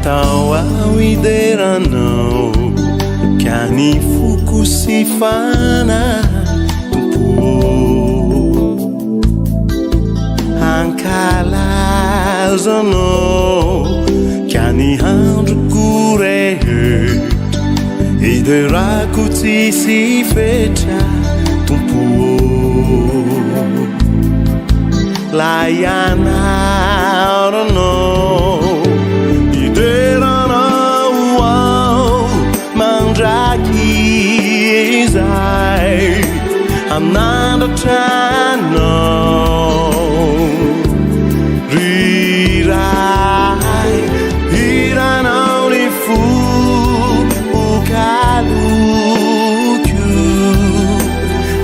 Natao ao ideranao Kani fuku sifana Tumpuo Ankalazano Kani handro kure Ideraku tisi fecha Tumpuo Layana no Iderana wow Mandraki izai I'm not a chano Rirai Irana ni fu Ukalukyu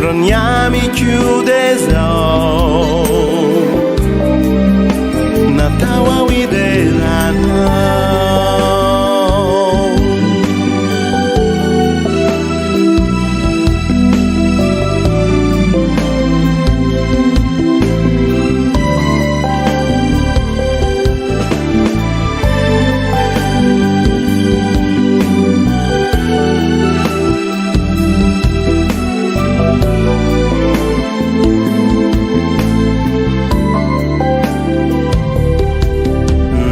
Ranyami kyu desao Natawa widerana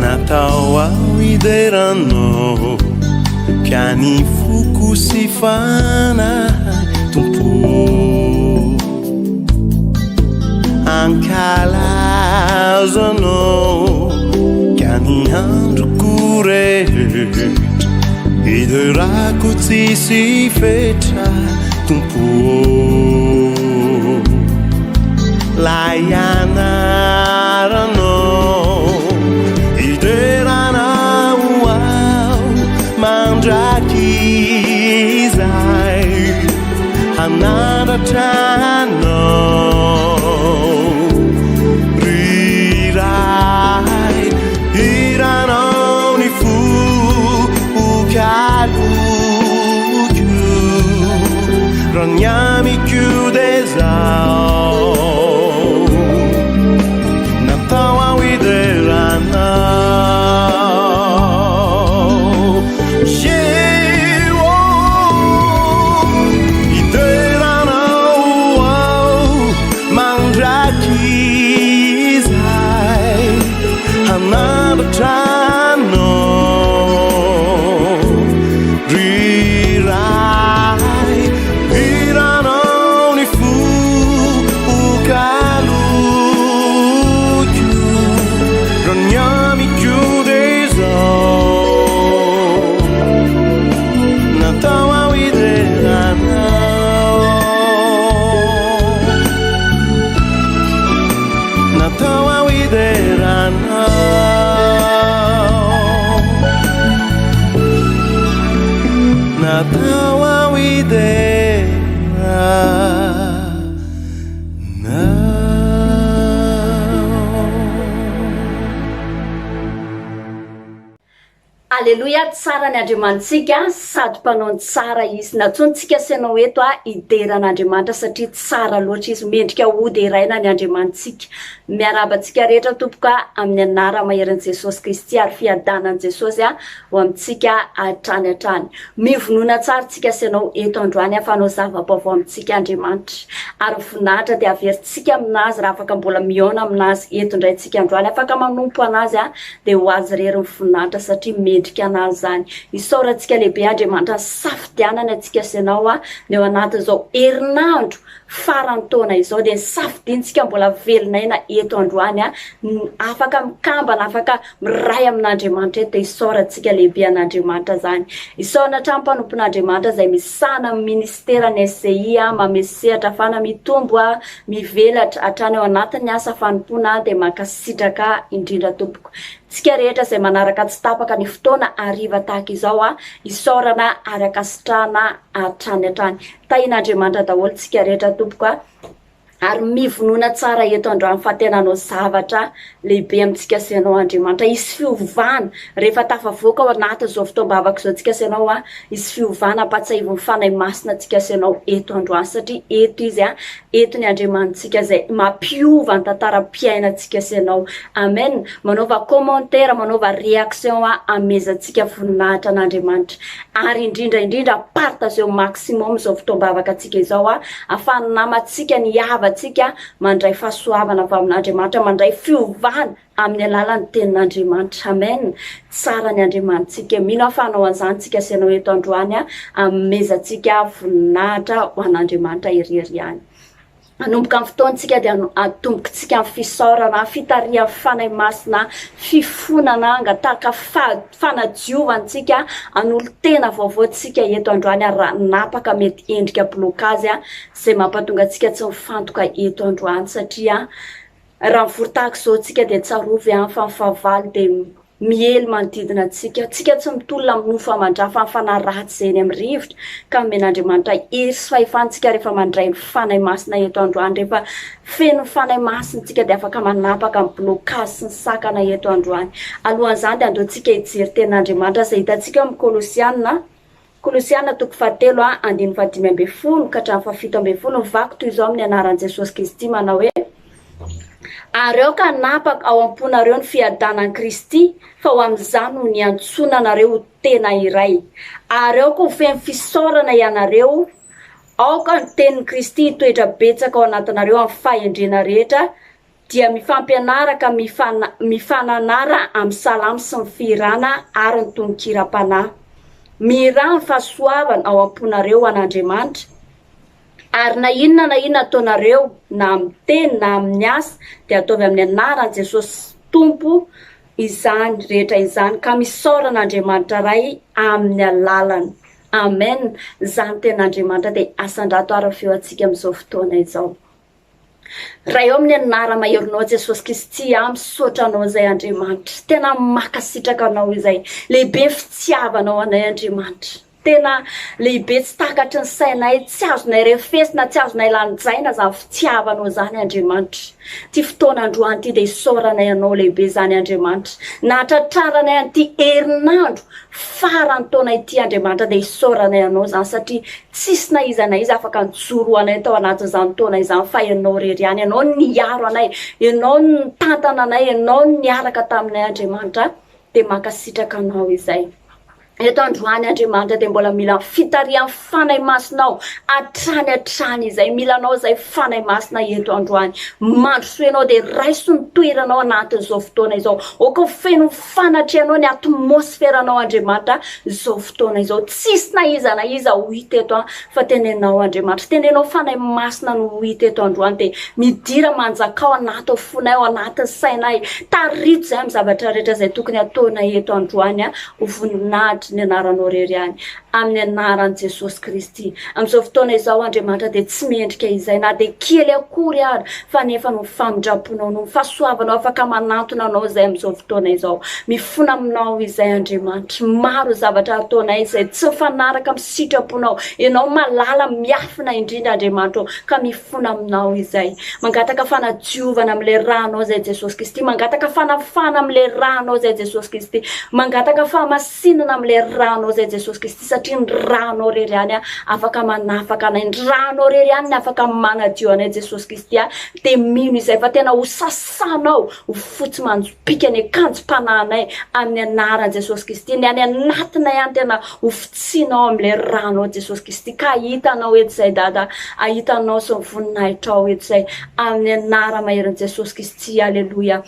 Natao ao iderano Kani fuku sifana Tumpu Ankalazano Kani handro kure Ideraku tisi fecha Tumpu Layana rano Iderana wow Mandraki izai Hanada chano Rirai Irano ni fu Ukalukyu Ranyami kyu desao Natawa widerana Another time, no Rirai Irano ni fu Ukalukyu Ranyami kyu desao Natawa widerana Natawa widerana Natawa widerana Alleluia, tsara ny Andriamantsika sady mpanao tsara izy. Natsontsika sanao eto ideran'Andriamanitra satria tsara loatra izy, mendrika ody eraina ny Andriamantsika. Miarabantsika rehetra tompoka amin'ny anara maheran'i Jesosy Kristy ary fiadanan'i Jesosy ho amintsika hatrany hatrany. Mivonona tsara tsika sanao eto androany afanao zava-baovao amintsika Andriamanitra. Ary voninahitra dia averintsika aminazy raha afaka mbola miona aminazy eto indray tsika androany, afaka manompo anazy dia ho azy rery ny voninahitra satria mendrika anazy zany. Isaorantsika lehibe Andriamanitra safidianana antsika sanao ny ao anatin'izao herinandro farany taona izao dia safidiantsika mbola velonaina eto androany afaka mikambana, afaka miray amin'Andriamanitra eto. Isaorantsika lehibe an'Andriamanitra zany. Isaorana hatrany mpanompon'Andriamanitra izay misana amin'ny ministeran'ny SCI mamesehatra fana mitombo mivelatra hatrany ao anatin'ny asa fanompona dia mankasitraka indrindra tompoko. Tsika rehetra izay manaraka tsy tapaka ny fotoana ariva tahaka izao isaorana araka sitrahana hatrany hatrany. Tahin'Andriamanitra daholo tsika rehetra tompoko ary mivonona tsara eto androany fa tena anao zavatra lehibe amintsika sianao Andriamanitra. Isy fiovana rehefa tafavoaka ao anaty zao fotoam-bavaka zao tsika sianao isy fiovana ampatsahivy ny fanahy masina tsika sianao eto androany satria eto izy eto ny Andriamanitsika zay mampiova ny tantaram-piainantsika sianao. Amen. Manaova commentaire, manaova réaction amezantsika voninahitra an'Andriamanitra ary indrindra partage au maximum zao fotoam-bavaka atsika izao afahany namatsika ny havatsika mandray fahasoavana avy amin'Andriamanitra, mandray fiovana amin'ny alalan'ny tenin'Andriamanitra. Amen. Tsara ny Andriamanitsika. Mino afahanao an'izany tsika sianao eto androany amezantsika voninahitra ho an'Andriamanitra ery any. Anomboka amin'ny fotoantsika dia atombokantsika amin'ny fisaorana, fitariana fanahy masina, fifonana angataka fanadiovantsika an'olo tena vaovaotsika eto androany raha napaka mety endrika blokazy izay mampatonga antsika tsy mifantoka eto androany satria raha mivory tahaka izao tsika dia tsarovy fa ny fahavalo dia miely manodidina tsika tsy mitolona amin'ny nofo aman-drafa fanahy ratsy zay ny amin'ny rivotra ka men'Andriamanitra hery sy fahefantsika rehefa mandray ny fanahy masina eto androany, rehefa feno fanahy masina dia afaka manapaka amin'ny blokazy sy ny sakana eto androany. Alohan'izany dia andeontsika hijery tenin'Andriamanitra izay hitantsika amin'ny Kolosiana toko 7:5-10 ka hatramin'ny 7:10 vaky toy izao amin'ny anaran'i Jesosy Kristy manao hoe: ary ao ka napaka ao am-ponareo ny fiadanan'i Kristy fa ho amin'izany no niantsona anareo tena iray. Ary ao ka ho feno fisaorana ianareo, ao ka ny tenin'i Kristy hitoetra betsaka ao anatinareo amin'ny fahendrena rehetra, dia mifampianaraka mifananara amin'ny salamo sy ny firana ary ny tononkira-panahy. Miraha ny fahasoavana ao am-ponareo an'Andriamanitra. Ary na inona ataonareo na amin'ny teny na amin'ny asa dia ataovy amin'ny anaran'i Jesosy Tompo izany rehetra izany ka misaoran'Andriamanitra ray amin'ny alalany. Amen. Izany tenin'Andriamanitra dia asan-drato ary feo antsika amin'izao fotoana izao. Raha eo amin'ny anara-maheronao Jesosy Kristy misaotra anao izay Andriamanitra, tena makasitraka anao izay, lehibe fitiavanao anay Andriamanitra. Tena lehibe tsy takatry ny sainay, tsy azonay refesina, tsy azonay lanjaina izany fitiavanao izany Andriamanitra. Ty fotoana androany ty dia isaoranay anao lehibe izany Andriamanitra. Nahatratraranay an'ity herinandro farany taona ity Andriamanitra dia isaoranay anao izany satria tsisy na iza afaka nijoro anay tao anatin'izany taona izany fa ianao rery ihany, ianao niaro anay, ianao nitantana anay, ianao niaraka taminay Andriamanitra dia makasitraka anao izay. Eto androany Andriamanitra dia mbola mila fitariana fanahy masinao hatrany izay, milanao izay fanahy masina eto androany. Mandrosoenao dia raiso ny toeranao anatin'izao fotoana izao. Oka feno fanatrehanao ny atmosferanao Andriamanitra izao fotoana izao. Tsisy na iza ho hita eto fa tenenao Andriamanitra, tenenao fanahy masina no ho hita eto androany dia midira manjakao anaty fonay ao anatin'ny sainay. Tarito izay amin'ny zavatra rehetra izay tokony ataonay eto androany ho voninahitra ny anaranao rery ihany amin'ny anaran'i Jesosy Kristy. Amin'izao fotoana izao Andriamanitra dia tsy mendrika izay na dia kely akory ary fa nefa no famindraponao no fahasoavanao afaka manantona anao izay amin'izao fotoana izao. Mifona aminao izay Andriamanitra. Maro zavatra ataonay izay tsy mifanaraka amin'ny sitraponao. Ianao malala miafina indrindra Andriamanitra ka mifona aminao izay. Mangataka fanadiovana amin'ilay ranao izay Jesosy Kristy. Mangataka fanafana amin'ilay ranao izay Jesosy Kristy. Mangataka fahamasinana amin'ilay ranao izay Jesosy Kristy satria ny ranao rery ihany afaka manafaka anay, ny ranao rery ihany afaka manadio anay Jesosy Kristy dia mino izay fa tena ho sasanao ho fotsy manjopika ny akanjo-panahinay amin'ny anaran'i Jesosy Kristy. Ny any anatinay ihany tena ho fitsinao amin'ilay ranao Jesosy Kristy ka hitanao eto izay Dada, ahitanao sy voninahitra ao eto izay amin'ny anara-maheron'i Jesosy Kristy. Aleluia.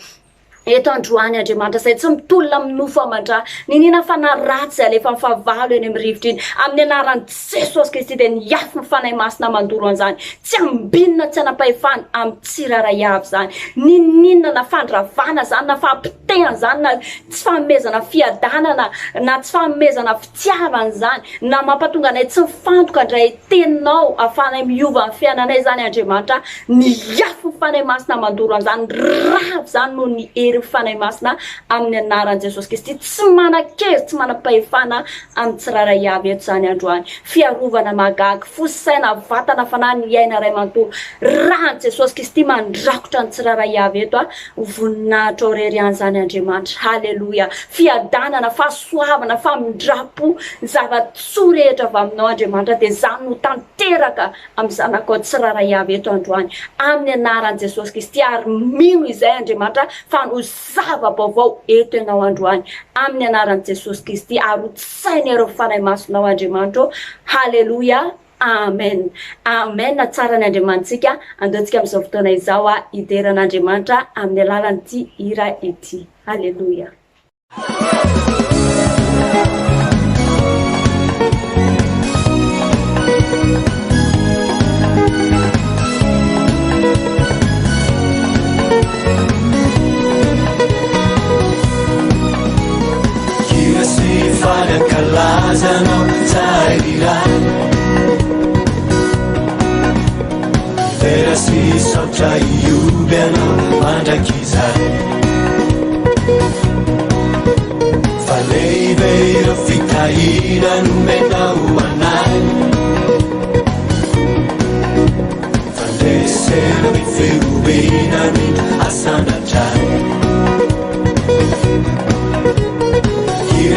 Eto androany Andriamanitra izay tsy mitolona amin'ny nofo aman-drà, ninina fanahy ratsy izay alefa mifahavalo eny amin'ny rivotra iny amin'ny anaran'i Jesosy Kristy dia niafy ny fanahy masina mandoro an'izany, tsy ambinina, tsy anapahefana amin'ny tsiraray avy izany. Ninina na fandravana izany na fahampitehana izany na tsy fanomezana fiadanana na tsy fanomezana fitiavana izany na mampatonga anay tsy mifantoka ndray teninao ahafahanay miova amin'ny fiainanay izany Andriamanitra, niafy ny fanahy masina mandoro an'izany, ravo izany no ny hery maniry fanay masina amin'ny anaran'i Jesosy Kristy tsy manan-kevitsy tsy manam-pahefana amin'ny tsiraray avy eto zany androany fiarovana magaga fosaina vatana fanahy ny aina ray manontolo raha Jesosy Kristy mandrakotra ny tsiraray avy eto voninahitra orery any zany Andriamanitra haleloia fiadanana fahasoavana famindrapo ny zava-tsoa rehetra avy aminao Andriamanitra dia zany no tanteraka amin'ny zanakao tsiraray avy eto androany amin'ny anaran'i Jesosy Kristy ary mino izay Andriamanitra fa no zava-baovao eto ianao androany amin'ny anaran'i Jesosy Kristy ary hotsainy ireo fanay masonao Andriamanitra haleloia amen amen tsara ny Andriamantsika andeontsika amin'izao fotoana izao hideran'Andriamanitra amin'ny alalan'ity hira ity haleloia Kalazanao tsairay Tera si sotra ioby anao mandrakizay Fa lehibe ireo fitahina nomenao anay Fandresena ny feobena ny asandrandray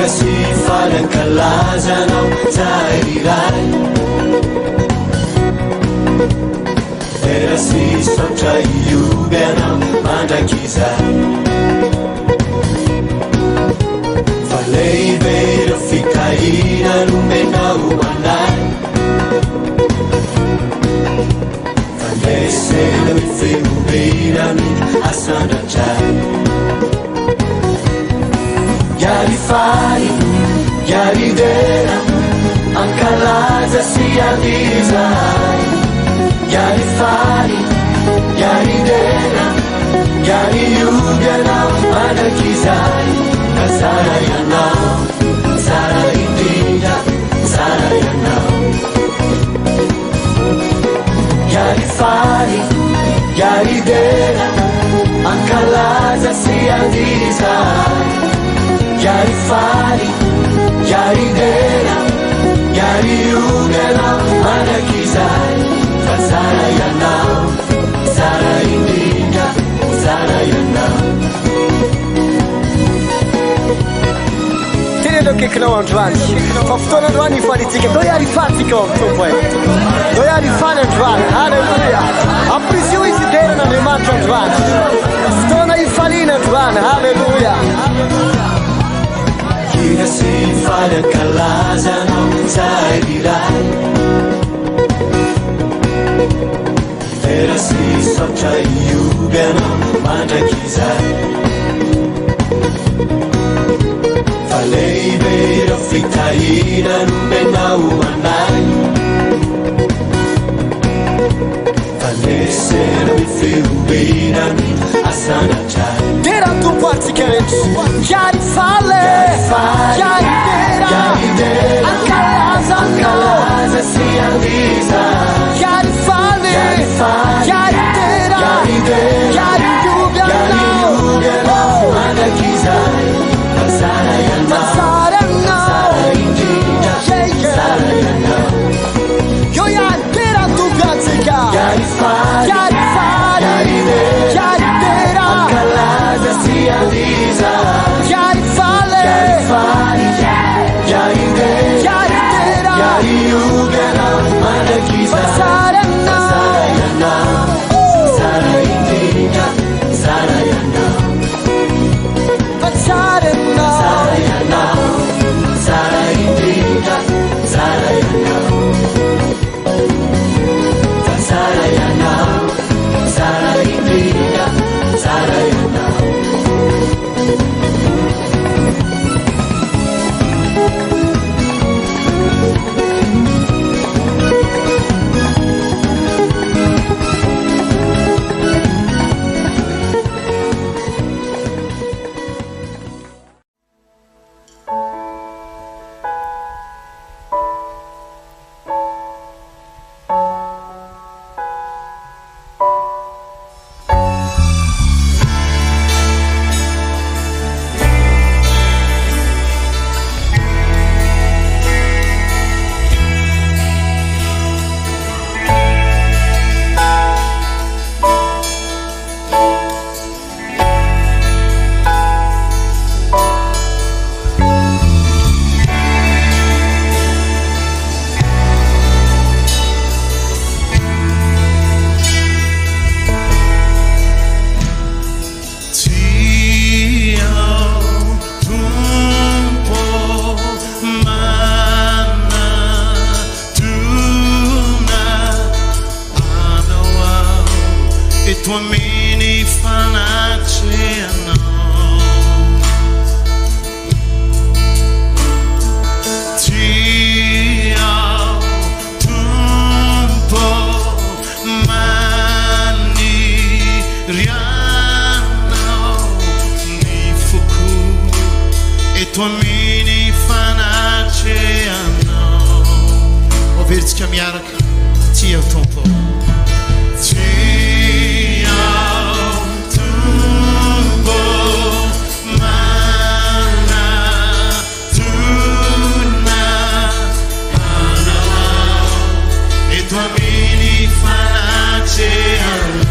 Si falan kalazanao tsairay Tera si sotra ioby anao mandrakizay Fa lehibe ireo fitahina nomenao anay Fandresena ny feobena ny asandrandray Yarifari, yaridera, ankalaza si adizay Yarifari, yaridera, yariuby anao mandrakizay Kasara yanao, sara indrindra, sara yanao Yarifari, yaridera, ankalaza si adizay Yarifari, yaridera, yariuby anao mandrakizay Fa sara yanao, sara indrindra, sara yanao Tena akaikinao androany fa fotoana androany hifanitsika do iarifatsika ao tompo e do iarifany androany haleluia aprisio izy ideran'Andriamanitra androany fotoana hifaliana androany haleluia Kira si falan kalazanao tsairay Tera si sotra ioby anao mandrakizay Fa lehibe ireo fitahina nomenao anay Fandresena ny feobena ny asandrandray Tera tompo aritsika rehetra yarifale yaridera ankalaza si andizay yarifale yaridera yariuby anao mandrakizay Sara yanao, sara indrindra, sara yanao yo yaridera tompo aritsika Yarifari, yaridera ankalaza si andizay yarifale tua mini fanaceano. Ouvir-te miaraka ti ao tompo. Ti ao tompo mana tuna ana e tua mini fanaceano.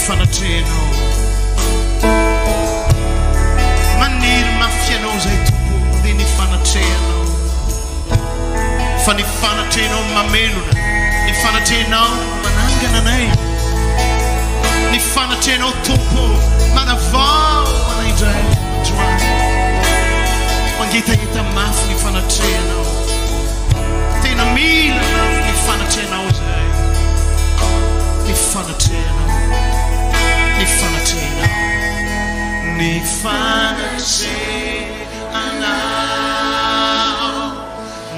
fanatrehanao maniry mafianao zay tompo dia ny fanatrehanao fa ny fanatrehanao mamelona ny fanatrehanao manangana anay ny fanatrehanao tompo manavao anaindray androany mangitahita mafy ny fanatrehanao tena mila mafy ny fanatrehanao zay ny fanatrehanao ny fanatrehanao ny fanatrehanao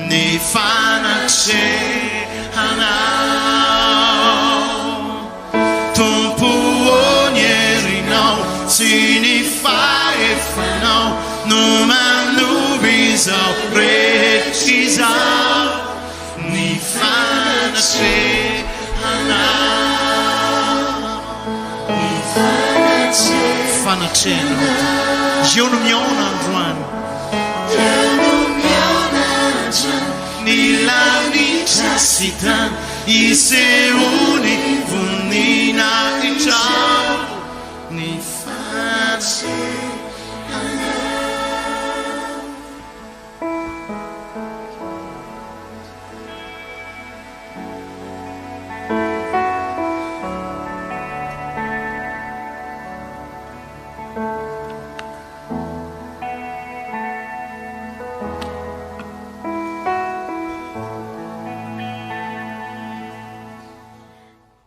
ny fanatrehanao tompo onyerinao sy ny faefanao no manovy izao rehetra izao ny fanatrehanao ny fanatrehanao eo no miona androany ny lavitra sy tany isehoany vonina itrao ny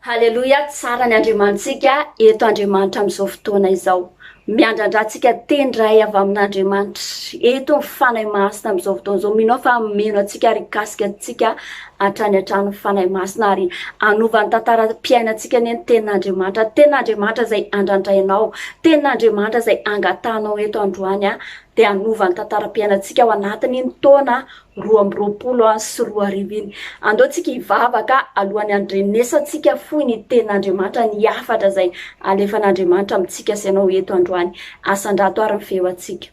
Haleluya, tsara ny Andriamanitsika eto Andriamanitra amin'izao fotoana izao. Miandrandratsika tendray avy amin'Andriamanitra. Eto ny fanahy masina amin'izao fotoana izao. Minao fa meno atsika ary kasika atsika hatrany hatrany fanahy masina ary anovany tantaram-piainantsika ny tenin'Andriamanitra. Tenin'Andriamanitra izay andrandrainao, tenin'Andriamanitra izay angatanao eto androany dia anovany tantaram-piainantsika ao anatiny ny taona 2020 sy 2020 iny. Andeontsika hivavaka alohan'ny andrenesantsika foy ny tenin'Andriamanitra ny hafatra izay alefan'Andriamanitra amintsika sy ianao eto androany. Asandrato ary ny feo atsika.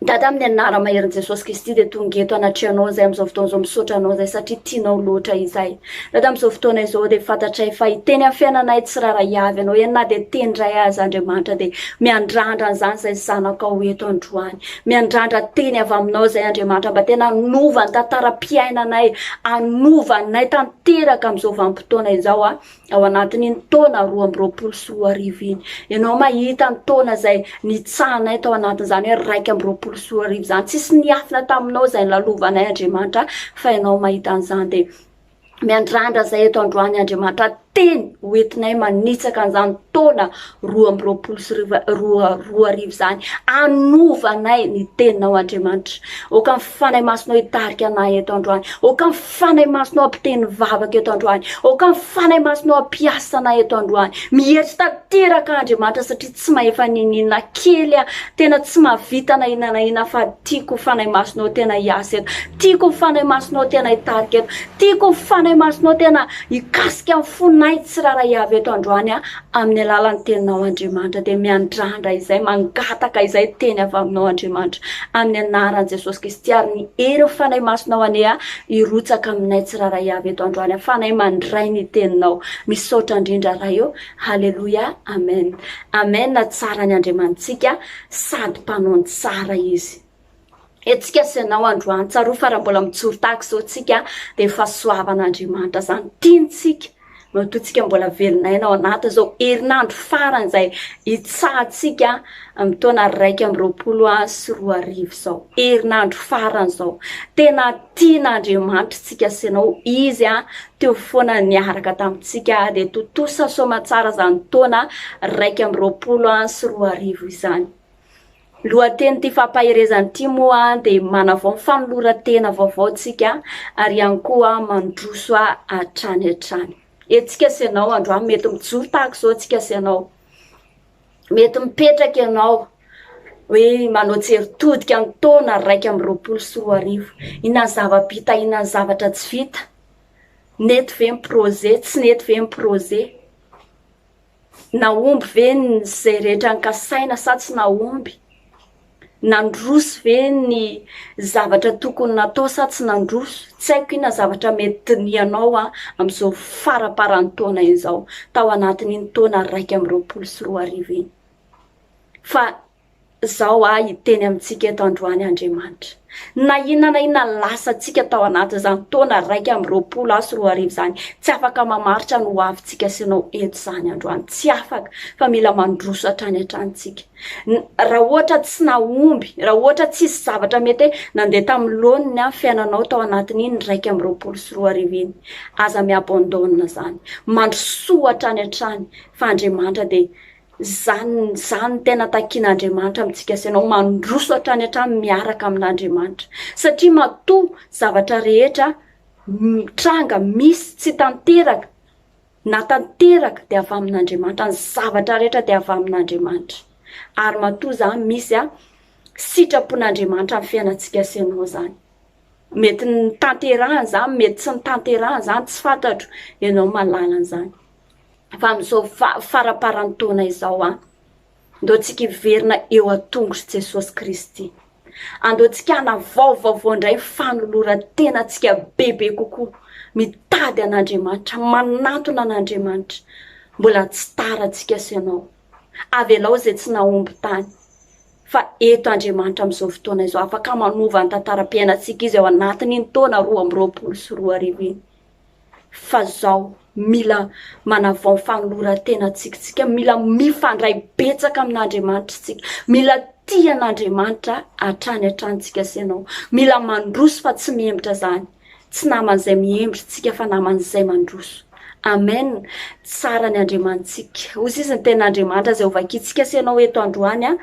Dada amin'ny anara maherin' Jesosy Kristy dia tonga eto anatrehanao zay amin'izao fotoana izao misaotra anao zay satria tianao loatra izay. Dada amin'izao fotoana izao dia fantatray fa hiteny amin'ny fiainanay tsiraray avy ianao eny na dia tendray azy Andriamanitra dia miandrandra an'izany zay zanakao eto androany. Miandrandra teny avy aminao zay Andriamanitra mba tena anovany tantaram-piainanay, anovanay tanteraka amin'izao vanim-potoana izao ao anatin'ny taona 2020 sy 2020 iny. Ianao mahita ny taona zay nitsahanay tao anatin'izany hoe 2020 sy 2020 zany. Tsisy niafina taminao zay lalovanay Andriamanitra fa ianao mahita an'izany dia miandrandra zay eto androany Andriamanitra teny hoentinay manitsaka an'izany taona 2020 sy 2020 zany. Anovanay ny teninao Andriamanitra. Oka ny fanahy masonao hitarika anay eto androany. Oka ny fanahy masonao ampiteny vavaka eto androany. Oka ny fanahy masonao ampiasa anay eto androany. Mihery tanteraka Andriamanitra satria tsy mahefa ninina kely tena tsy mahavita na inana fa tiako fanahy masonao tena hiasa eto. Tiako fanahy masonao tena hitarika eto. Tiako fanahy masonao tena hikasika amin'ny fonay tsiraray avy eto androany amin'ny alalan'ny teninao Andriamanitra dia miandrandra izay mangataka izay teny avy aminao Andriamanitra amin'ny anaran'i Jesosy Kristy ary ny hery fanahy masonao ane hirotsaka aminay tsiraray avy eto androany fanahy mandray ny teninao misaotra indrindra raha eo. Haleluya, amen. Amen. Na tsara ny Andriamanitsika sady mpanao ny tsara izy. Etsika senao androany tsaroa fa raha mbola mitsoro tahaka izao tsika dia fahasoavan'Andriamanitra zany tiantsika. Matotsika mbola velonaina ao anaty zao herinandro farany izay hitsahantsika amin'ny taona 2020 sy 2020 zao. Herinandro farany zao. Tena tian'Andriamanitra tsika senao izy teo foana niaraka tamintsika dia totosa somatsara zany taona 2020 sy 2020 izany. Lohateny ty fampahirezany ty moa dia manavao ny fanoloran-tena vaovao tsika ary ihany koa mandroso hatrany hatrany. Etsika senao androany mety mijoro tahaka izao tsika senao. Mety mipetraka ianao hoe manao jeritodika amin'ny taona 2020 sy 2020. Inona ny zava-bita, inona ny zavatra tsy vita. Nety ve ny projet, tsy nety ve ny projet. Naomby ve ny zay rehetra nikasaina sa tsy naomby. nandroso ve ny zavatra tokony natao sa tsy nandroso tsy haiko ina zavatra mety nianao amin'izao faraparany taona izao tao anatin'iny taona 2024 iny fa zao hiteny amintsika eto androany Andriamanitra na inona lasa tsika tao anaty zany taona 2024 zany tsy afaka mamaritra no avintsika sinao eto zany androany tsy afaka fa mila mandroso hatrany hatrantsika raha ohatra tsy naomby raha ohatra tsisy zavatra mety nandeha tamin'ny loniny fiainanao tao anatin'iny 2024 iny aza miabandona zany mandrosoa hatrany hatrany fa Andriamanitra dia zany tena takian'Andriamanitra amintsika sinao mandroso hatrany hatrany miaraka amin'Andriamanitra satria matoa zavatra rehetra tranga misy tsy tanteraka na tanteraka dia avy amin'Andriamanitra ny zavatra rehetra dia avy amin'Andriamanitra ary matoa zany misy sitrapon'Andriamanitra amin'ny fiainantsika sinao zany mety ny tanterahany zany mety tsy ny tanterahany zany tsy fantatro ianao mahalala an'izany fa amin'izao faraparany taona izao andao tsika hiverina eo an-tongotry Jesosy Kristy andao tsika hanavaovao indray fanoloran-tena tsika bebe kokoa mitady an'Andriamanitra manantona an'Andriamanitra mbola tsy tara tsika sinao avy alao izay tsy naomby tany fa eto Andriamanitra amin'izao fotoana izao afaka manova ny tantaram-piainantsika izy ao anatin'iny taona 2024 iny fa zao mila manavao fanoloran-tena tsika mila mifandray betsaka amin'Andriamanitra tsika mila tia an'Andriamanitra hatrany hatrantsika sinao mila mandroso fa tsy miembitra zany tsy naman'izay miembitra tsika fa naman'izay mandroso amen tsara ny Andriamantsika ozy izy ny ten'Andriamanitra zay ovakitsika sinao eto androany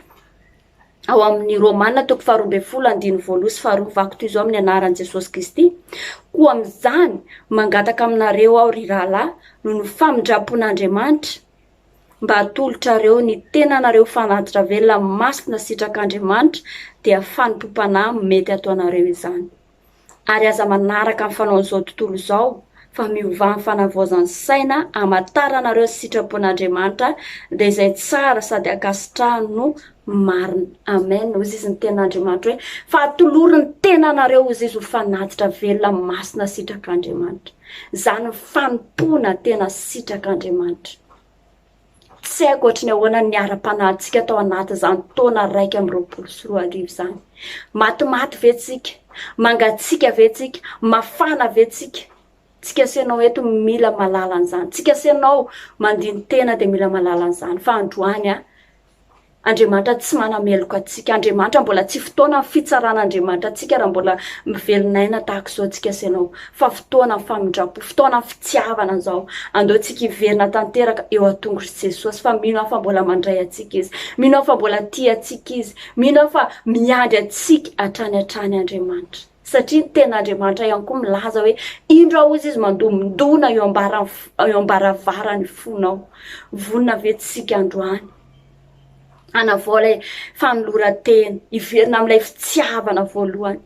ao amin'ny Romana 12:1-2 izao amin'ny anaran'i Jesosy Kristy koa amin'izany mangataka aminareo aho ry rahalahy noho ny famindrapon'Andriamanitra mba hatolotrareo ny tenanareo fanatitra velona masina sitrak'Andriamanitra dia fanimpom-panahy mety ataonareo izany ary aza manaraka amin'ny fanaon'izao tontolo izao fa miova ny fanavaozan'ny saina amatarana sitrapon'Andriamanitra dia izay tsara sady akasitrahany no marina amen ozy izy ny ten'Andriamanitra hoe fa atoloro ny tenanareo ozy izy ho fanatitra velona masina sitrak'Andriamanitra zany ny fanimpona tena sitrak'Andriamanitra tsy haiko ohatry ny ahoana ny ara-panahitsika tao anaty zany taona 2024 zany matimaty ve tsika mangatsika ve tsika mafana ve tsika sinao eto mila malala an'izany tsika sinao mandiny tena dia mila malala an'izany fa androany Andriamanitra tsy manameloka atsika Andriamanitra mbola tsy fotoana ny fitsaran'Andriamanitra atsika raha mbola mivelinaina tahaka izao tsika sinao fa fotoana ny famindrapo fotoana ny fitiavana zao andao tsika hiverina tanteraka eo an-tongotry Jesosy fa mino aho fa mbola mandray atsika izy mino aho fa mbola tia atsika izy mino aho fa miandry atsika hatrany Andriamanitra satria ten'Andriamanitra ihany koa milaza hoe indro ao izy mandomindona eo ambaravarany fonao vonina vetsika androany anavola fanoloran-tena hiverina amin'ilay fitiavana voalohany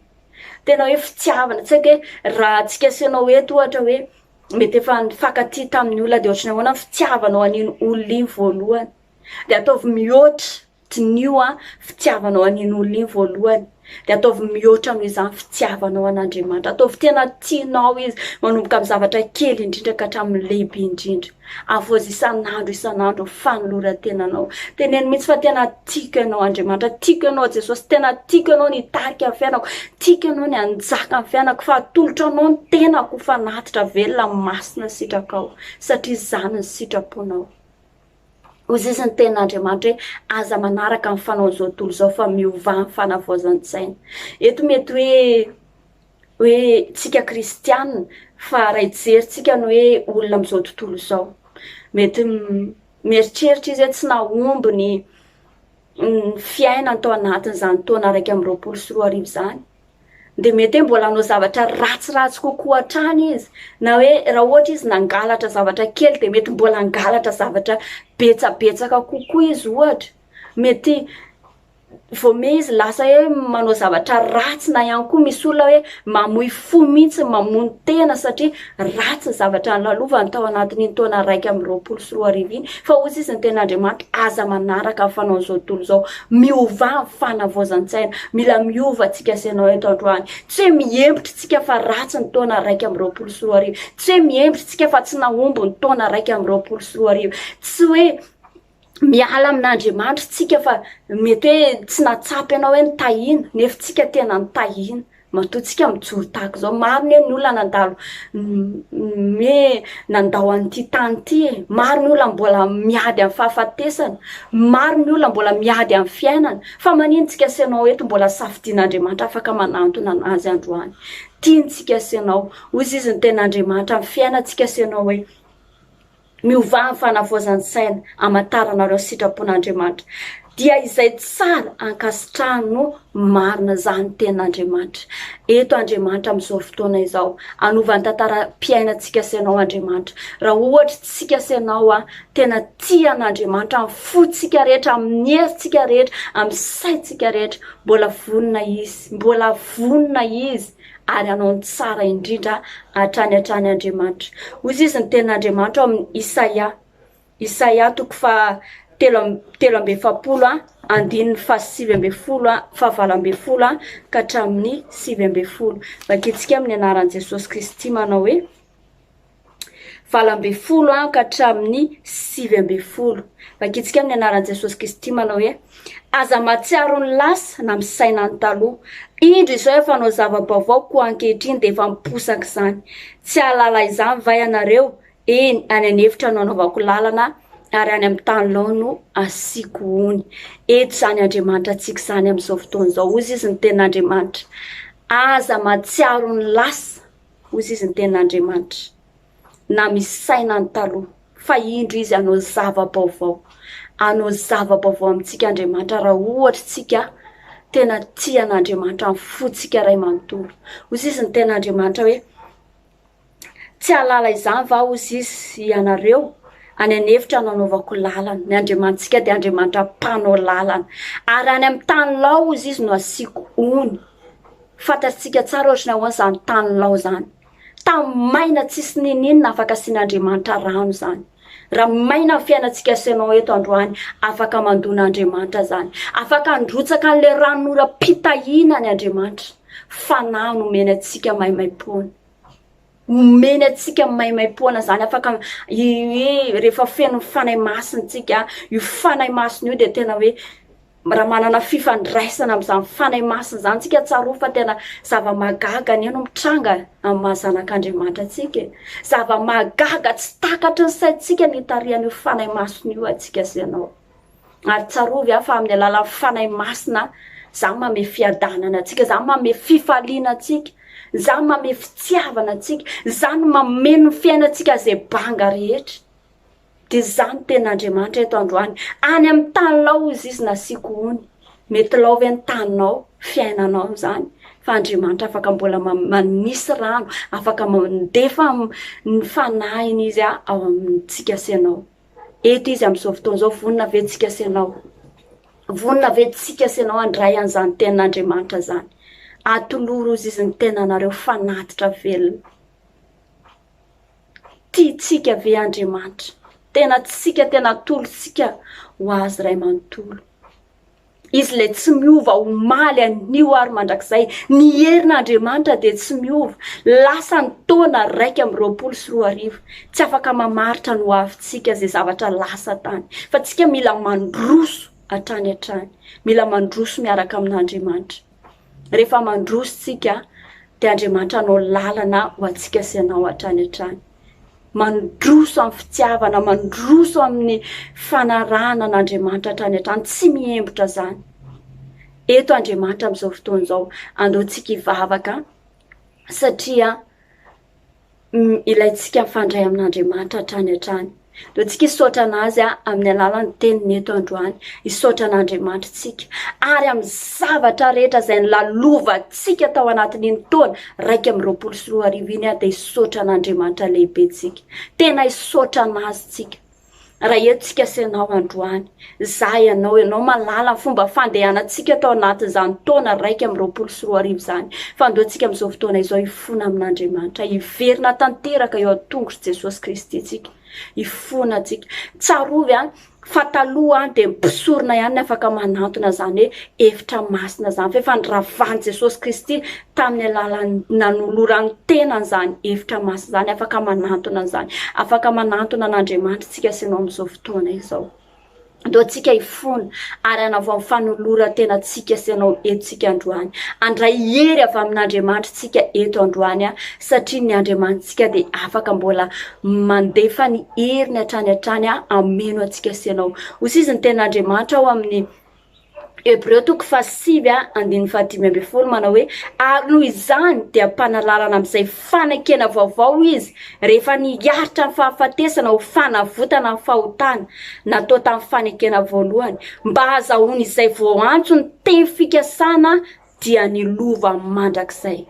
tena hoe fitiavana tsy haiko hoe raha tsika sinao eto ohatra hoe mety efa nifankatia tamin'ny olona dia ohatrany ahoana fitiavanao an'iny olona iny voalohany dia ataovy mihoatra tinio fitiavanao an'iny olona iny voalohany dia ataovy mihoatra noho izany fitiavanao an'Andriamanitra ataovy tena tianao izy manomboka amin'ny zavatra kely indrindra ka hatramin'ny lehibe indrindra avozy isan'andro fanoloran-tenanao teneno mihitsy fa tena tiako ianao Andriamanitra tiako ianao Jesosy tena tiako ianao nitarika amin'ny fiainako tiako ianao ny anjaka amin'ny fiainako fa atolotra anao ny tenako fanatitra velona masina sitrakao satria zany ny sitraponao ozy izy ny ten'Andriamanitra hoe aza manaraka amin'ny fanaon'izao tontolo izao fa miova ny fanavaozan-tsaina eto mety hoe tsika kristianina fa raha hijeritsika ny hoe olona amin'izao tontolo izao mety mieritreritra izy hoe tsy naomby ny fiainany tao anatin'izany taona 2024 zany dia mety hoe mbola hanao zavatra ratsiratsy kokoa hatrany izy na hoe raha ohatra izy nangalatra zavatra kely dia mety mbola hangalatra zavatra betsabetsaka kokoa izy ohatra mety voame izy lasa hoe manao zavatra ratsy na ihany koa misy olona hoe mamoy fo mihitsy mamono tena satria ratsy zavatra nylalovany tao anatin'ny taona 1 iny fa ozy izy ny ten'Andriamanitra aza manaraka amin'ny fanao zao tontolo zao miova amin'ny fanavaozan-tsaina mila miova antsika senao eto androany tsy hoe miembotra tsika fa ratsy ny taona 1 tsy hoe miembotra tsika fa tsy nahombo ny taona 1 tsy hoe miala amin'Andriamanitra tsika fa mety hoe tsy natsapy ianao hoe nitahina nefa tsika tena nitahina matoatsika mijoro tahaka zao maro ny olona nandalo me nandao an'ity tany ity maro ny olona mbola miady amin'ny fahafatesana maro ny olona mbola miady amin'ny fiainana fa manino tsika senao eto mbola safidian'Andriamanitra afaka manantona anazy androany tiantsika senao ozy izy ny ten'Andriamanitra amin'ny fiainantsika senao hoe miova amin'ny fanavaozan'ny saina amantaranareo sitrapon'Andriamanitra dia izay tsara ankasitrahano marina zany ten'Andriamanitra eto Andriamanitra amin'izao fotoana izao anova ny tantaram-piainantsika senao Andriamanitra raha ohatra tsika senao tena tia an'Andriamanitra amin'ny fotsika rehetra amin'ny herintsika rehetra amin'ny saintsika rehetra mbola vonona izy ary anao ny tsara indrindra hatrany Andriamanitra ozy izy ny ten'Andriamanitra amin'ny Isaia toko fa 7:70 andininy fa 7:70 ka hatramin'ny 7:70 vakitsika amin'ny anaran'i Jesosy Kristy manao hoe 7:70 ka hatramin'ny 7:70 vakitsika amin'ny anaran'i Jesosy Kristy manao hoe aza matsiaro ny lasa na misaina ny taloha indro izao efa nao zava-baovao koa ankehitriny dia efa miposaka izany tsy ahalala izany vai anareo eny any anefitra no anaovako lalana ary any amin'ny tany lao no asiko ony eto zany Andriamanitra antsika zany amin'izao fotoana izao ozy izy ny ten'Andriamanitra aza matsiaro ny lasa ozy izy ny ten'Andriamanitra na misaina ny taloha fa indro izy anao zava-baovao amintsika Andriamanitra raha ohatra tsika tena tia an'Andriamanitra amin'ny fotsika ray manontolo ozy izy ny ten'Andriamanitra hoe tsy alala izany va ozy izy ianareo any anefitra no anaovako lalana ny Andriamantsika dia Andriamanitra mpanao lalana ary any amin'ny tany lao ozy izy no asiko ony fantatsika tsara ohatrany ahoana zany tany lao zany tany maina tsisy ninina afaka asian'Andriamanitra rano zany raha maina fiainantsika senao eto androany afaka mandon'Andriamanitra zany afaka androtsaka an'le ranon'ora pitahina ny Andriamanitra fanahy nomeny atsika maimaimpoana omeny atsika maimaimpoana zany afaka rehefa feno fanay masintsika io fanay masina io dia tena hoe raha manana fifandraisana amin'izany fanay masina zany tsika tsaroa fa tena zava-magaga ny eno mitranga amin'ny mahazanak'Andriamanitra atsika zava-magaga tsy takatry ny saintsika ny tarihan'io fanay masina io atsika senao ary tsarovy fa amin'ny alalan'ny fanay masina zany mame fiadanana atsika zany mame fifaliana atsika zany mame fitiavana atsika zany mameno fiainantsika zay banga rehetra dia zany ten'Andriamanitra eto androany any amin'ny tany lao izy izy nasiko ony mety lao ve ny taninao fiainanao zany fa Andriamanitra afaka mbola manisy rano afaka mandefa ny fanahiny izy ao amintsika senao eto izy amin'izao fotoana izao vonona ve tsika senao vonona ve tsika senao andray an'izany ten'Andriamanitra zany atoloro izy izy ny tenanareo fanatitra velona tiatsika ve Andriamanitra tena tsika tena tolotsika ho azy ray manontolo izy le tsy miova omaly anio ary mandrakizay ny herin'Andriamanitra dia tsy miova lasa ny taona 1 tsy afaka mamaritra no avintsika zay zavatra lasa tany fa tsika mila mandroso hatrany mila mandroso miaraka amin'Andriamanitra rehefa mandroso tsika dia Andriamanitra anao lalana ho antsika senao hatrany mandroso amin'ny fitiavana mandroso amin'ny fanarahana an'Andriamanitra hatrany tsy miembotra zany eto Andriamanitra amin'izao fotoana izao andeontsika hivavaka satria ilaintsika mifandray amin'Andriamanitra hatrany andeontsika hisaotra anazy amin'ny alalan'ny teniny eto androany hisaotra an'Andriamanitra tsika ary amin'ny zavatra rehetra izay nilalovantsika tao anatin'iny taona 1 iny dia hisaotra an'Andriamanitra lehibe tsika tena hisaotra anazy tsika raha etontsika senao androany za ianao malala ny fomba fandehanantsika tao anatin'izany taona raiky amin'ny 24 zany fandoantsika amin'izao fotoana izao ifona amin'Andriamanitra iverina tanteraka eo an-tongotry Jesosy Kristy tsika ifona tsika tsarovy fa taloha dia mipisorona ihany afaka manantona zany hoe hevitra masina zany fa efa niravan'i Jesosy Kristy tamin'ny alalany nanolorany tenany zany hevitra masina zany afaka manantona zany afaka manantona an'Andriamanitra tsika senao amin'izao fotoana izao ndo tsika ifona ary anavao fanolora tena tsika senao etsika androany andray hery avy amin'Andriamanitra tsika eto androany satria ny Andriamanitsika dia afaka mbola mandefa ny heriny hatrany ameno atsika senao hoy izy ny ten'Andriamanitra ao amin'ny Hebreo 5:5 manao hoe ary noho izany dia mpanalalana amin'izay fanekena vaovao izy rehefa niaritra ny fahafatesana ho fanavotana ny fahotana natao tamin'ny fanekena voalohany mba hahazahoany izay vao antso ny teny fikasana dia nilova mandrakizay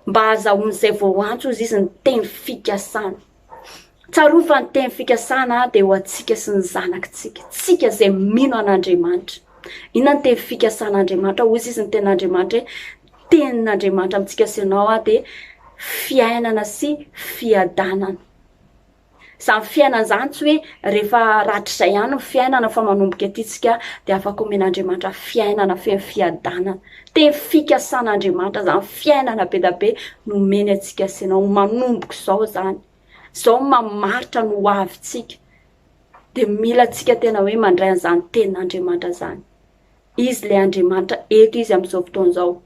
mba hahazahoany izay vao antso izy ny teny fikasana tsaroa fa ny teny fikasana dia ho antsika sy ny zanakitsika tsika izay mino an'Andriamanitra inona ny teny fikasan'Andriamanitra hoy izy ny ten'Andriamanitra tenin'Andriamanitra amintsika senao dia fiainana sy fiadanana izany fiainana zany tsy hoe rehefa ratrizay ihany ny fiainana fa manomboka atytsika dia afaka omen'Andriamanitra fiainana feno fiadanana teny fikasan'Andriamanitra zany fiainana be da be nomeny atsika senao manomboka izao zany izao mamaritra no avitsika dia mila tsika tena hoe mandray an'izany tenin'Andriamanitra zany izy le Andriamanitra eto izy amin'izao fotoana izao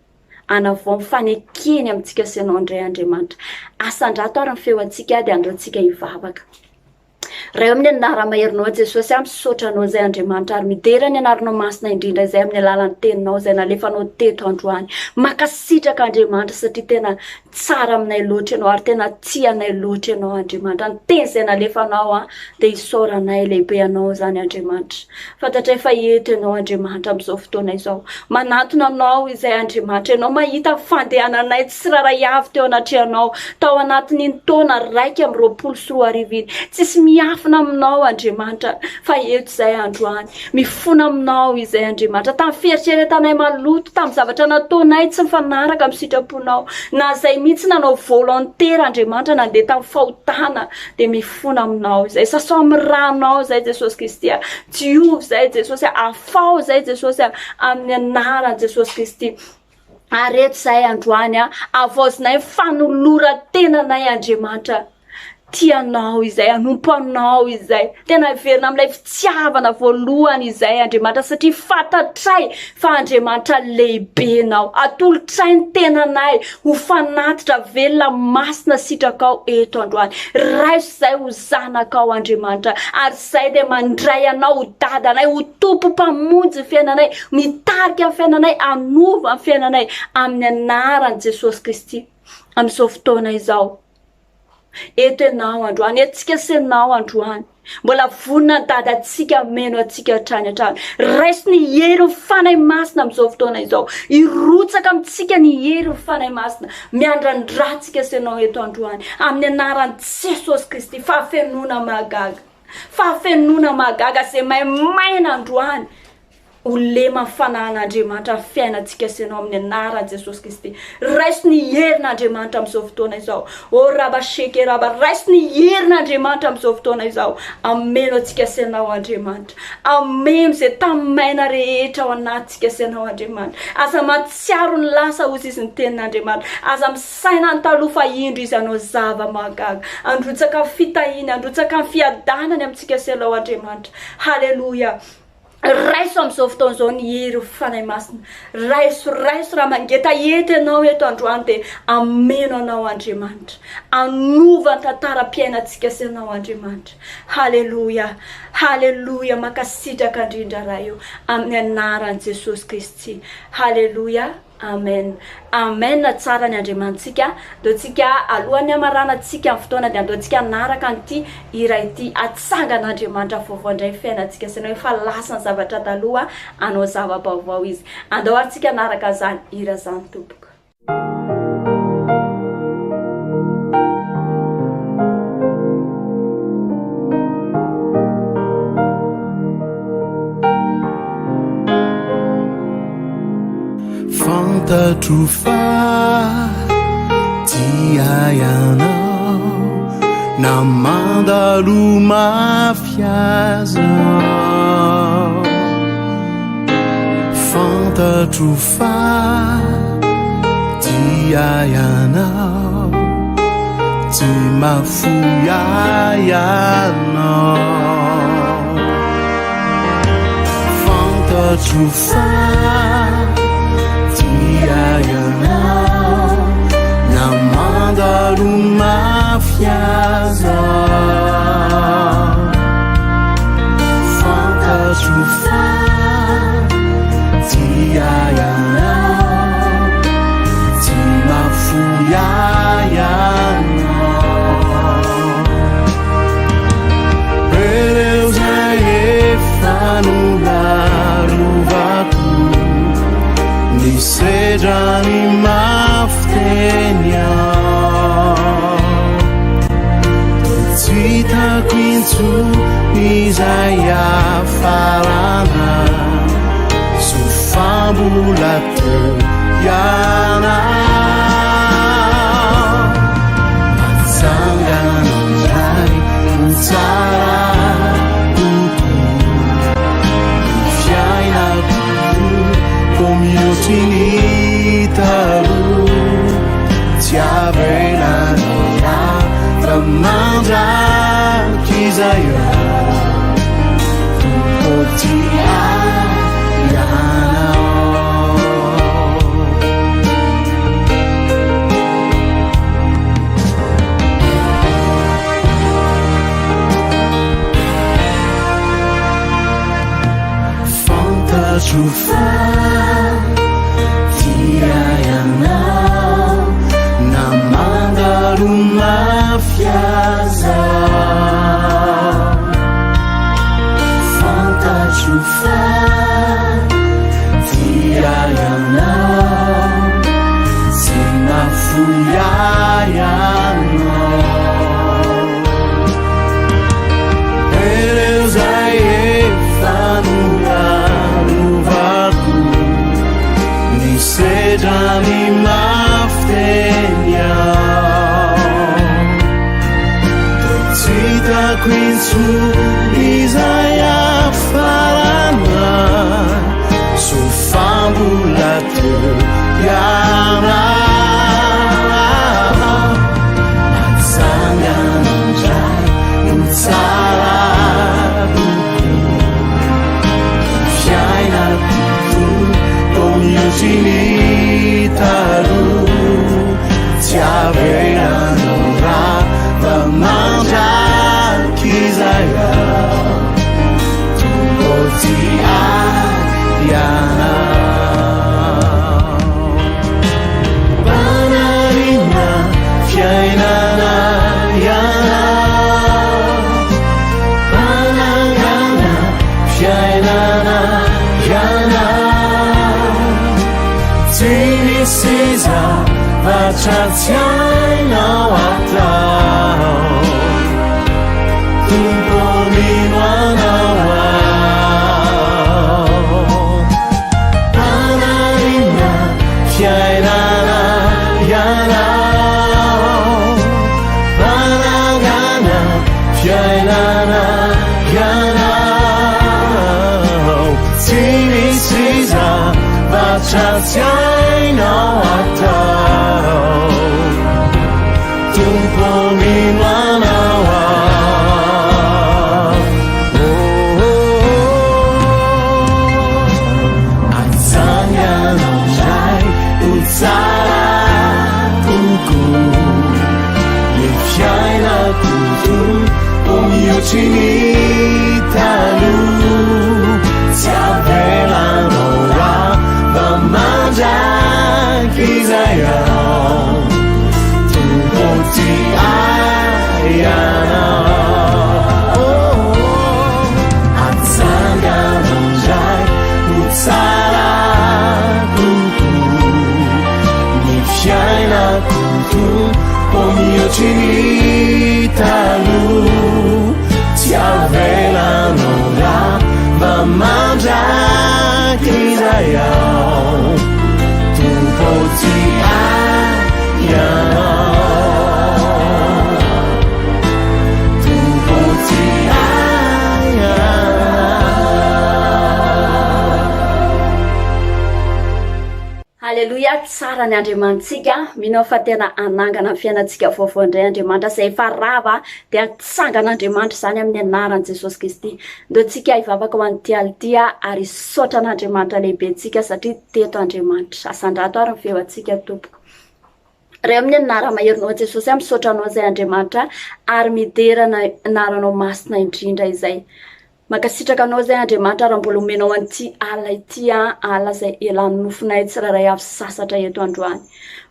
anavao mifanekeny amintsika senao andray Andriamanitra asandrato ary ny feo antsika dia andraotsika hivavaka raha amin'ny anara-maherinao Jesosy misotranao izay Andriamanitra ary midera ny anaranao masina indrindra izay amin'ny alalan'ny teninao izay nalefanao teto androany makasitraka Andriamanitra satria tena tsara aminay loatra ianao ary tena tia anay loatra ianao Andriamanitra ny teny izay nalefanao dia isaoranay lehibe anao zany Andriamanitra fantatra efa eto ianao Andriamanitra amin'izao fotoana izao manantona anao izay Andriamanitra ianao mahita fandehananay tsy raray avy teo anatrehanao tao anatin'ny taona raiky amin'ny 24 tsisy miafina aminao Andriamanitra fa eto izay androany mifona aminao izay Andriamanitra tamin'ny fieritreretanay maloto tamin'ny zavatra nataonay tsy mifanaraka amin'ny sitraponao na izay mihitsy nanao volontera Andriamanitra nandeha tamin'ny fahotana dia mifona aminao izay sasao amin'ny ranao izay Jesosy Kristy diovy izay Jesosy afao izay Jesosy amin'ny anaran'i Jesosy Kristy ary eto izay androany avaozinay fanolora tenanay Andriamanitra tianao izay anompo anao izay tena verina amin'ilay fitiavana voalohany izay Andriamanitra satria fantatray fa Andriamanitra lehibenao atolotray ny tenanay ho fanatitra velona masina sitrakao eto androany raiso izay ho zanakao Andriamanitra ary izay dia mandray anao ho dadanay ho tompo mpamonjy fiainanay mitarika fiainanay anova fiainanay amin'ny anaran'i Jesosy Kristy amin'izao fotoana izao eto ianao androany etontsika senao androany mbola vonina dadantsika meno atsika hatrany raiso ny hery fanay masina amin'izao fotoana izao irotsaka amintsika ny hery fanay masina miandrandratsika senao eto androany amin'ny anaran'i Jesosy Kristy fahafenona magaga izay maina androany ho lema fanan'Andriamanitra fiainantsika senao amin'ny anaran'i Jesosy Kristy raiso ny herin'Andriamanitra amin'izao fotoana izao raiso ny herin'Andriamanitra amin'izao fotoana izao ameno atsika senao Andriamanitra ameno izay tamin'ny maina rehetra ao anatsika senao Andriamanitra aza matsiaro ny lasa hozy izy ny tenin'Andriamanitra aza misaina ny taloha fa indro izy anao zava magaga androtsaka fitahiny androtsaka ny fiadanany amintsika senao Andriamanitra halleluja raiso amin'izao fotoana izao ny hery fanay masina raiso raha mangeta eto ianao eto androany dia ameno anao Andriamanitra anova ny tantaram-piainantsika senao Andriamanitra halleluja makasitraka indrindra raha io amin'ny anaran'i Jesosy Kristy halleluja amen tsara ny Andriamantsika dotsika alohan'ny amaranantsika amin'ny fotoana dia andoantsika naraka an'ity hira ity atsangan'Andriamanitra vaovao fiainantsika senao efa lasa ny zavatra taloha anao zava-baovao izy andao aritsika naraka zany hira zany tompoko fantatro fa tiaianao na mandalo mafiazao fantatro fa tiaianao tsy mafoiaianao fantatro fa tiaianao na mandalo mafiazao fantatro fa tiaianao tsy mafoiaianao Deus zay efa nolalovako ny sedra ny mafiteny aho tsy hitako intsony izay afarana so fambola teo ianao matsangana indray ho tsara mihoatry ny taloha tsy avelanao fa mandraky izay tompoty ianao fantatro fa tiaianao na mandalo mafiazao fantatro fa tiaianao tsy mafoiaianao Deus zay efa nolalovako ny sedra ny mafiteny aho tsy hitako intsony izay afarana so fambola teo ianao matsangana indray ho tsara fiainako mihoatry ny taloha tsy avelanao fa mandraky izay tompoty ianao panarina fiainana ianao panangana fiainana ianao tsy misy zavatra tsy hainao atao tomponino anao ao panarina fiainana ianao panangana fiainana ianao tsy misy zavatra tsy hainao atao tomponino anao atsanganao indray ho tsara kokoa ny fiainako toa mihoatry ny taloha tsy avelanao fa mandraky izay tompoty ianao atsanganao indray ho tsara kokoa ny fiainako toa mihoatry ny taloha tsy avelanao fa mandraky izay Aleluia, tsara ny Andriamanitsika, minao fa tena anangana ny fiainantsika vaovao indray Andriamanitra izay efa rava dia tsangan'Andriamanitra izany amin'ny anaran'i Jesosy Kristy. Ndao tsika hivavaka ho an'ity ality ary saotra an'Andriamanitra lehibentsika satria teto Andriamanitra. Asandrato ary ny feontsika tompoko. Raha amin'ny anara-maherinao Jesosy misaotra anao izay Andriamanitra ary miderana anaranao masina indrindra izay. Makasitraka anao izay Andriamanitra raha mbola omenao an'ity alina ity ala izay elan'ny nofinay tsiraray avy sasatra eto androany.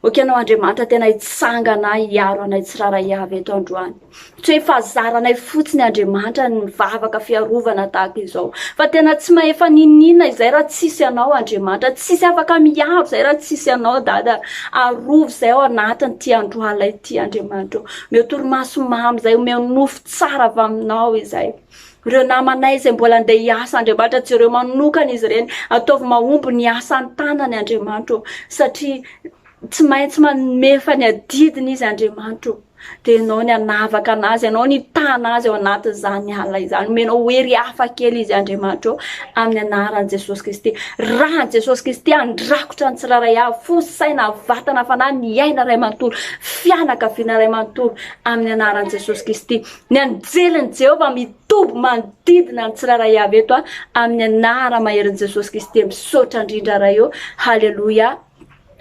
Okanao Andriamanitra tena hitsangana hiaro anay tsiraray avy eto androany. Tsy hoe fahazaranay fotsiny Andriamanitra ny mivavaka fiarovana tahaka izao. Fa tena tsy maefa ninina izay raha tsisy anao Andriamanitra, tsisy afaka miaro izay raha tsisy anao dada. Arovo izay ao anatin'ity andro alina ity Andriamanitra. Omeo torimaso mamy izay, omeo nofo tsara avy aminao izay. Ireo namanay izay mbola andeha hiasa Andriamanitra, tsy ireo manokana izy ireny, ataovy mahomby ny asa ny tanany Andriamanitra satria tsy maintsy mamefa ny adidiny izy Andriamanitra. Dia ianao ny anavaka anazy, ianao ny tana azy ao anatin'izany alina izany. Omenao hery hafa kely izy Andriamanitra amin'ny anaran'i Jesosy Kristy. Raha Jesosy Kristy andrakotra ny tsiraray avy, fo saina vatana fanahy ny aina ray manontolo, fianakaviana ray manontolo amin'ny anaran'i Jesosy Kristy. Ny anjelin'i Jehovah mitoby manodidina ny tsiraray avy eto amin'ny anara-maherin'i Jesosy Kristy. Misaotra indrindra raha eo. Haleluia.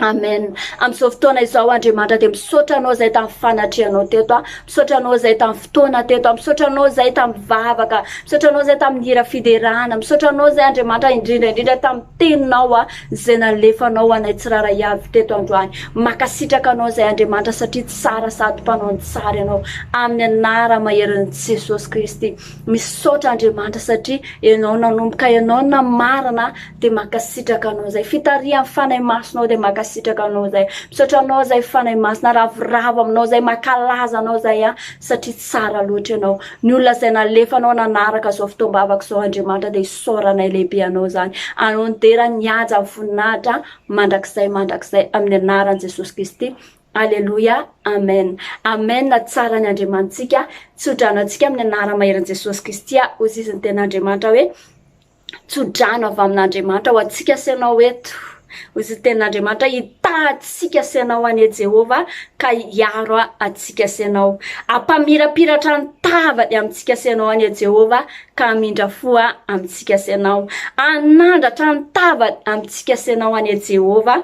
Amen. Amin'izao fotoana izao Andriamanitra dia misaotra anao izay tamin'ny fanatrehanao teto, misaotra anao izay tamin'ny fotoana teto, misaotra anao izay tamin'ny vavaka, misaotra anao izay tamin'ny hira fiderana, misaotra anao izay Andriamanitra indrindra tamin'ny teninao izay nalefanao anay tsiraray avy teto androany. Makasitraka anao izay Andriamanitra satria tsara sady mpanao ny tsara ianao amin'ny anara-maherin'i Jesosy Kristy. Misaotra Andriamanitra satria ianao nanomboka ianao namarana dia makasitraka anao izay fitarihan'ny fanahy masonao dia makasitraka anao izay. Misaotra anao izay fanahy masina ravoravo aminao izay makalaza anao izay satria tsara loatra ianao. Ny olona izay nalefanao nanaraka izao fotoam-bavaka izao Andriamanitra dia hisaoranay lehibe anao izany. Anao ny dera ny haja ny voninahitra mandrakizay amin'ny anaran'i Jesosy Kristy. Aleluia. Amen. Amen. Tsara ny Andriamanitsika. Tsodrano-tsika amin'ny anara-maherin'i Jesosy Kristy ho izy ny tena Andriamanitra hoe tsodrano avy amin'Andriamanitra ho antsika sianao eto. Izy ten'Andriamanitra hitahatsika sianao any Jehovah ka hiaro atsika sianao. Ampamirapiratra ny tavany amintsika sianao any Jehovah ka hamindra foa amintsika sianao. Anandratra ny tavany amintsika sianao any Jehovah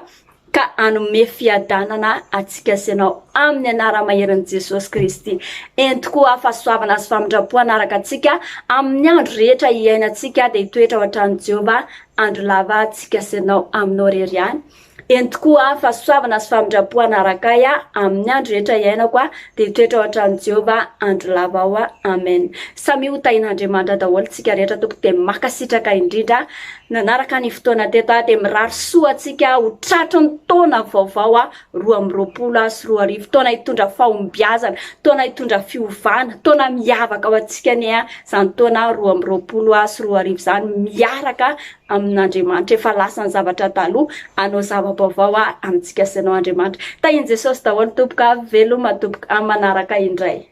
ka hanome fiadanana atsika sianao amin'ny anara-maherin'i Jesosy Kristy. Entiko hafasoavana sy famindrapoana araka atsika amin'ny andro rehetra hiainantsika dia hitoetra ao an-tran'i Jehovah andro lava atsika sianao aminao rery ihany. Entiko hafasoavana sy famindrapoana araka amin'ny andro rehetra hiainako dia hitoetra ao an-tran'i Jehovah andro lava ao. Amen. Samy ho tahin'Andriamanitra daholo tsika rehetra tompoko dia makasitraka indrindra nanaraka ny fotoana teto dia mirary soa atsika ho tratry ny taona vaovao 2020 sy 2021. Taona hitondra fahombiazana, taona hitondra fiovana, taona miavaka ao atsika ny izany taona 2020 sy 2021 izany miaraka amin'Andriamanitra. Efa lasa ny zavatra taloha, anao zava-baovao amintsika sianao Andriamanitra. Tahin'i Jesosy daholo tompoko, veloma tompoko amin'ny manaraka indray.